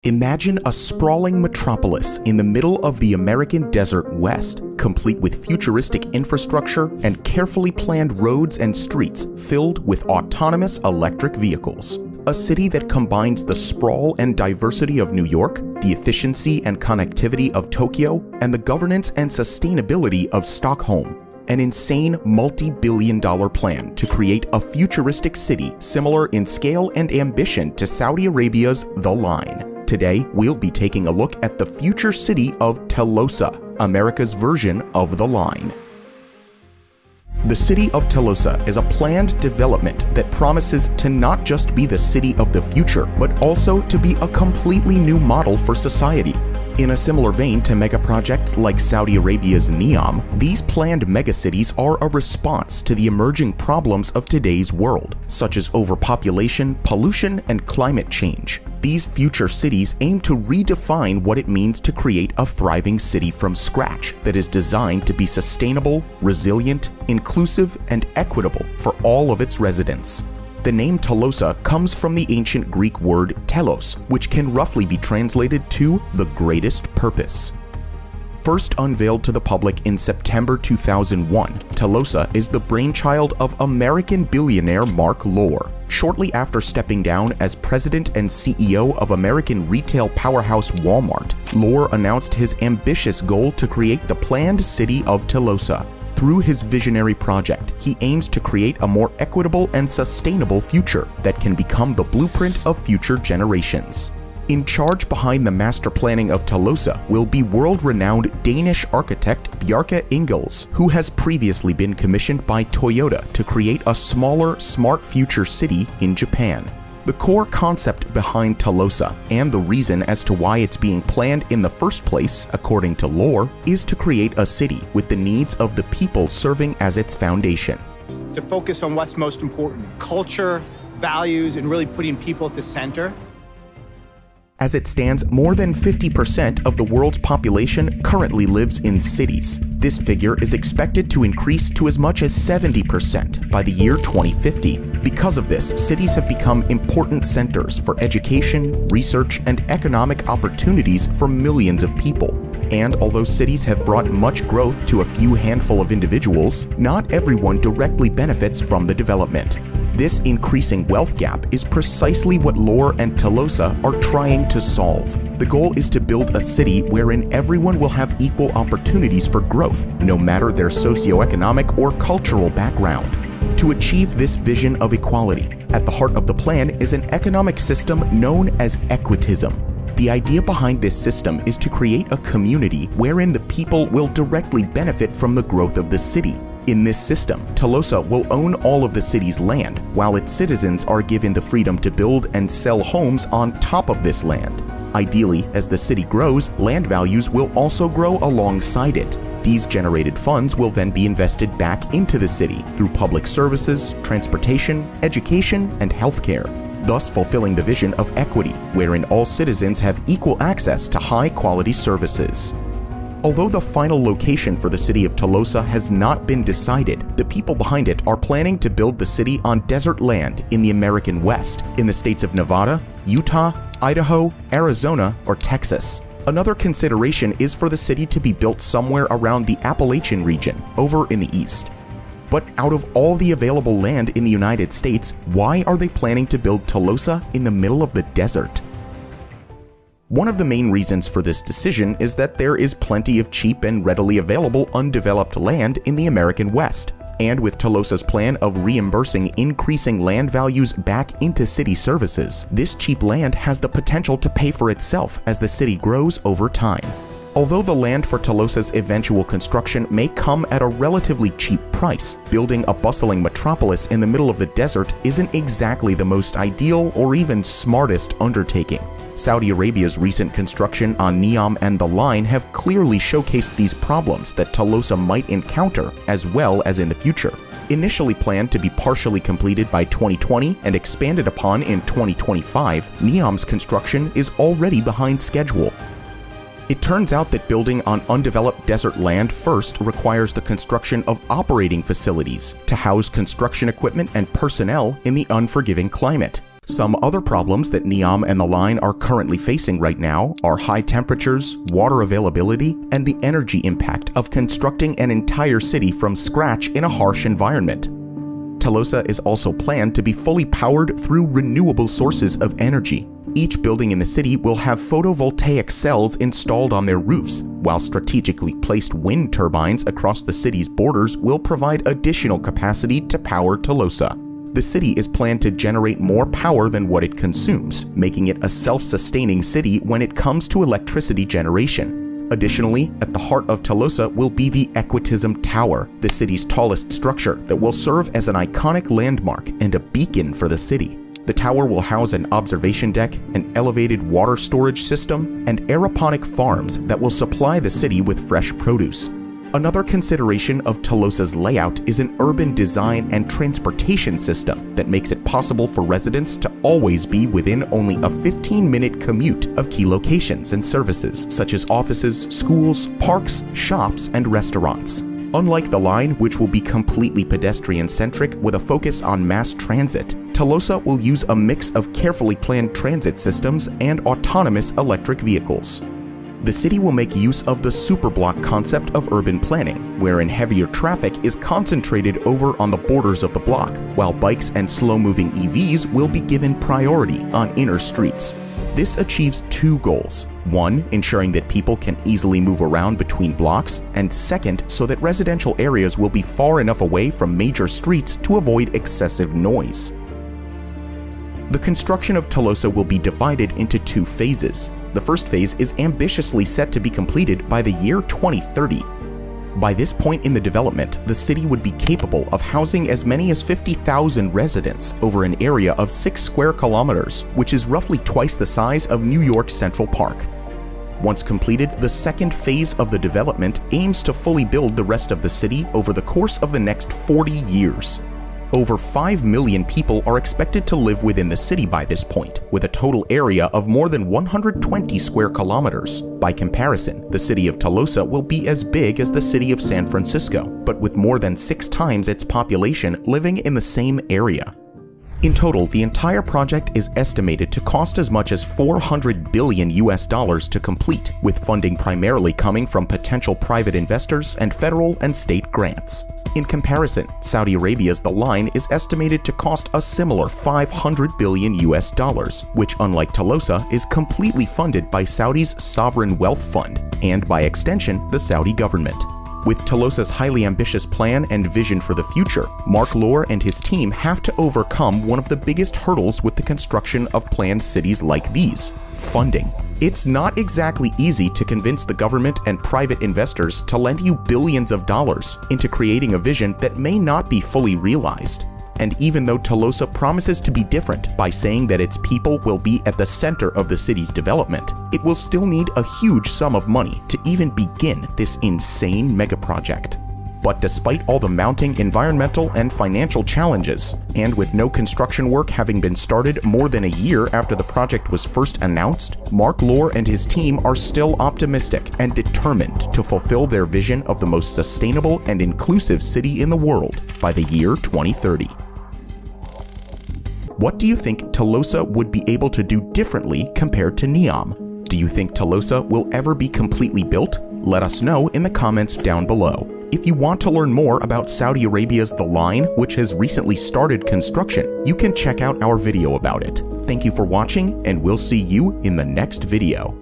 Imagine a sprawling metropolis in the middle of the American desert West, complete with futuristic infrastructure and carefully planned roads and streets filled with autonomous electric vehicles. A city that combines the sprawl and diversity of New York, the efficiency and connectivity of Tokyo, and the governance and sustainability of Stockholm. An insane multi-billion-dollar plan to create a futuristic city similar in scale and ambition to Saudi Arabia's The Line. Today, we'll be taking a look at the future city of Telosa, America's version of The Line. The city of Telosa is a planned development that promises to not just be the city of the future, but also to be a completely new model for society. In a similar vein to megaprojects like Saudi Arabia's NEOM, these planned megacities are a response to the emerging problems of today's world, such as overpopulation, pollution, and climate change. These future cities aim to redefine what it means to create a thriving city from scratch that is designed to be sustainable, resilient, inclusive, and equitable for all of its residents. The name Telosa comes from the ancient Greek word telos, which can roughly be translated to the greatest purpose. First unveiled to the public in September 2001, Telosa is the brainchild of American billionaire Marc Lore. Shortly after stepping down as president and CEO of American retail powerhouse Walmart, Lore announced his ambitious goal to create the planned city of Telosa. Through his visionary project, he aims to create a more equitable and sustainable future that can become the blueprint of future generations. In charge behind the master planning of Telosa will be world-renowned Danish architect Bjarke Ingels, who has previously been commissioned by Toyota to create a smaller, smart future city in Japan. The core concept behind Telosa, and the reason as to why it's being planned in the first place, according to Lore, is to create a city with the needs of the people serving as its foundation. To focus on what's most important, culture, values, and really putting people at the center. As it stands, more than 50% of the world's population currently lives in cities. This figure is expected to increase to as much as 70% by the year 2050. Because of this, cities have become important centers for education, research, and economic opportunities for millions of people. And although cities have brought much growth to a few handful of individuals, not everyone directly benefits from the development. This increasing wealth gap is precisely what Lore and Telosa are trying to solve. The goal is to build a city wherein everyone will have equal opportunities for growth, no matter their socioeconomic or cultural background. To achieve this vision of equality, at the heart of the plan is an economic system known as equitism. The idea behind this system is to create a community wherein the people will directly benefit from the growth of the city. In this system, Telosa will own all of the city's land, while its citizens are given the freedom to build and sell homes on top of this land. Ideally, as the city grows, land values will also grow alongside it. These generated funds will then be invested back into the city through public services, transportation, education, and healthcare, thus fulfilling the vision of equity, wherein all citizens have equal access to high-quality services. Although the final location for the city of Telosa has not been decided, the people behind it are planning to build the city on desert land in the American West, in the states of Nevada, Utah, Idaho, Arizona, or Texas. Another consideration is for the city to be built somewhere around the Appalachian region, over in the east. But out of all the available land in the United States, why are they planning to build Telosa in the middle of the desert? One of the main reasons for this decision is that there is plenty of cheap and readily available undeveloped land in the American West. And with Telosa's plan of reimbursing increasing land values back into city services, this cheap land has the potential to pay for itself as the city grows over time. Although the land for Telosa's eventual construction may come at a relatively cheap price, building a bustling metropolis in the middle of the desert isn't exactly the most ideal or even smartest undertaking. Saudi Arabia's recent construction on NEOM and The Line have clearly showcased these problems that Telosa might encounter, as well as in the future. Initially planned to be partially completed by 2020 and expanded upon in 2025, NEOM's construction is already behind schedule. It turns out that building on undeveloped desert land first requires the construction of operating facilities to house construction equipment and personnel in the unforgiving climate. Some other problems that NEOM and the line are currently facing right now are high temperatures, water availability, and the energy impact of constructing an entire city from scratch in a harsh environment. Telosa is also planned to be fully powered through renewable sources of energy. Each building in the city will have photovoltaic cells installed on their roofs, while strategically placed wind turbines across the city's borders will provide additional capacity to power Telosa. The city is planned to generate more power than what it consumes, making it a self-sustaining city when it comes to electricity generation. Additionally, at the heart of Telosa will be the Equitism Tower, the city's tallest structure that will serve as an iconic landmark and a beacon for the city. The tower will house an observation deck, an elevated water storage system, and aeroponic farms that will supply the city with fresh produce. Another consideration of Telosa's layout is an urban design and transportation system that makes it possible for residents to always be within only a 15-minute commute of key locations and services such as offices, schools, parks, shops, and restaurants. Unlike the line, which will be completely pedestrian-centric with a focus on mass transit, Telosa will use a mix of carefully planned transit systems and autonomous electric vehicles. The city will make use of the superblock concept of urban planning, wherein heavier traffic is concentrated over on the borders of the block, while bikes and slow-moving EVs will be given priority on inner streets. This achieves two goals. One, ensuring that people can easily move around between blocks, and second, so that residential areas will be far enough away from major streets to avoid excessive noise. The construction of Telosa will be divided into two phases. The first phase is ambitiously set to be completed by the year 2030. By this point in the development, the city would be capable of housing as many as 50,000 residents over an area of 6 square kilometers, which is roughly twice the size of New York Central Park. Once completed, the second phase of the development aims to fully build the rest of the city over the course of the next 40 years. Over 5 million people are expected to live within the city by this point, with a total area of more than 120 square kilometers. By comparison, the city of Telosa will be as big as the city of San Francisco, but with more than 6 times its population living in the same area. In total, the entire project is estimated to cost as much as $400 billion to complete, with funding primarily coming from potential private investors and federal and state grants. In comparison, Saudi Arabia's The Line is estimated to cost a similar $500 billion, which, unlike Telosa, is completely funded by Saudi's sovereign wealth fund and, by extension, the Saudi government. With Telosa's highly ambitious plan and vision for the future, Marc Lore and his team have to overcome one of the biggest hurdles with the construction of planned cities like these: funding. It's not exactly easy to convince the government and private investors to lend you billions of dollars into creating a vision that may not be fully realized. And even though Telosa promises to be different by saying that its people will be at the center of the city's development, it will still need a huge sum of money to even begin this insane megaproject. But despite all the mounting environmental and financial challenges, and with no construction work having been started more than a year after the project was first announced, Marc Lore and his team are still optimistic and determined to fulfill their vision of the most sustainable and inclusive city in the world by the year 2030. What do you think Telosa would be able to do differently compared to NEOM? Do you think Telosa will ever be completely built? Let us know in the comments down below. If you want to learn more about Saudi Arabia's The Line, which has recently started construction, you can check out our video about it. Thank you for watching, and we'll see you in the next video.